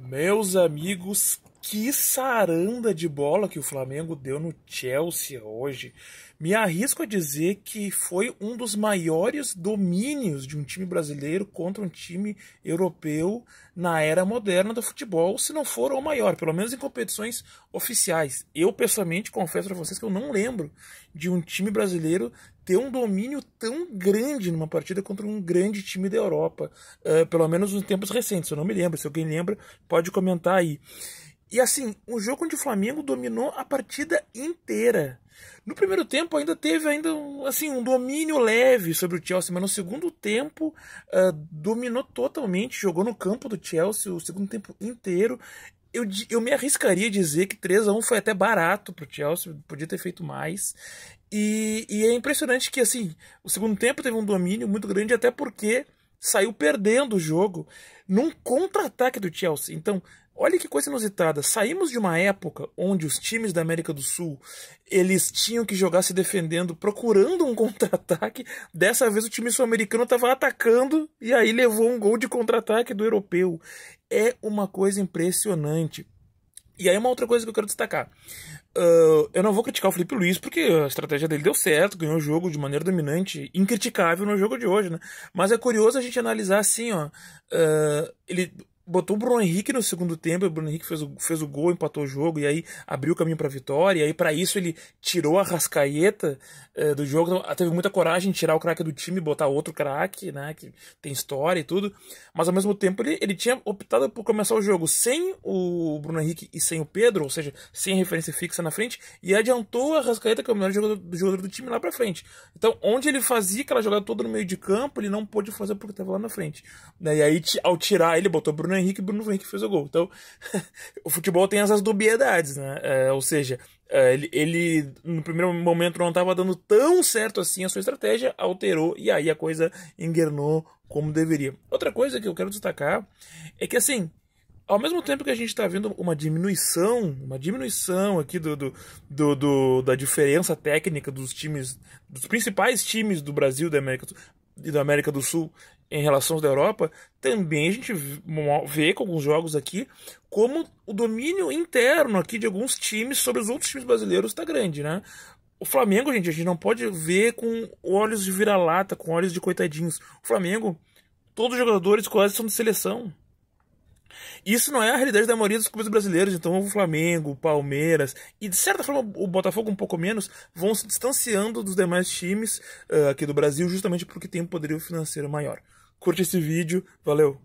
Meus amigos, que saranda de bola que o Flamengo deu no Chelsea hoje. Me arrisco a dizer que foi um dos maiores domínios de um time brasileiro contra um time europeu na era moderna do futebol, se não for o maior, pelo menos em competições oficiais. Eu, pessoalmente, confesso para vocês que eu não lembro de um time brasileiro ter um domínio tão grande numa partida contra um grande time da Europa, pelo menos nos tempos recentes. Eu não me lembro, se alguém lembra, pode comentar aí. E assim, o jogo onde o Flamengo dominou a partida inteira. No primeiro tempo ainda teve assim, um domínio leve sobre o Chelsea, mas no segundo tempo dominou totalmente, jogou no campo do Chelsea o segundo tempo inteiro. Eu me arriscaria a dizer que 3-1 foi até barato pro Chelsea, podia ter feito mais. E é impressionante que assim, o segundo tempo teve um domínio muito grande, até porque saiu perdendo o jogo num contra-ataque do Chelsea. Então, olha que coisa inusitada. Saímos de uma época onde os times da América do Sul, eles tinham que jogar se defendendo, procurando um contra-ataque. Dessa vez o time sul-americano estava atacando e aí levou um gol de contra-ataque do europeu. É uma coisa impressionante. E aí uma outra coisa que eu quero destacar. Eu não vou criticar o Felipe Luiz porque a estratégia dele deu certo, ganhou o jogo de maneira dominante, incriticável no jogo de hoje, né? Mas é curioso a gente analisar assim, ó. Ele botou o Bruno Henrique no segundo tempo, o Bruno Henrique fez o gol, empatou o jogo, e aí abriu o caminho para a vitória, e aí para isso ele tirou a Arrascaeta do jogo, então, teve muita coragem de tirar o craque do time e botar outro craque, né, que tem história e tudo, mas ao mesmo tempo ele tinha optado por começar o jogo sem o Bruno Henrique e sem o Pedro, ou seja, sem a referência fixa na frente, e adiantou a Arrascaeta, que é o melhor jogador do time, lá pra frente. Então, onde ele fazia aquela jogada toda no meio de campo, ele não pôde fazer porque estava lá na frente. E aí, ao tirar ele, botou o Bruno Henrique e Bruno Henrique fez o gol. Então, o futebol tem essas dubiedades, né? Ou seja, ele no primeiro momento não estava dando tão certo assim a sua estratégia, alterou e aí a coisa engrenou como deveria. Outra coisa que eu quero destacar é que, assim, ao mesmo tempo que a gente está vendo uma diminuição aqui da diferença técnica dos times, dos principais times do Brasil e da América do Sul em relação aos da Europa, também a gente vê com alguns jogos aqui como o domínio interno aqui de alguns times sobre os outros times brasileiros está grande, né? O Flamengo, gente, a gente não pode ver com olhos de vira-lata, com olhos de coitadinhos. O Flamengo, todos os jogadores quase são de seleção. Isso não é a realidade da maioria dos clubes brasileiros. Então o Flamengo, o Palmeiras e de certa forma o Botafogo um pouco menos vão se distanciando dos demais times aqui do Brasil justamente porque tem um poderio financeiro maior. Curte esse vídeo, valeu!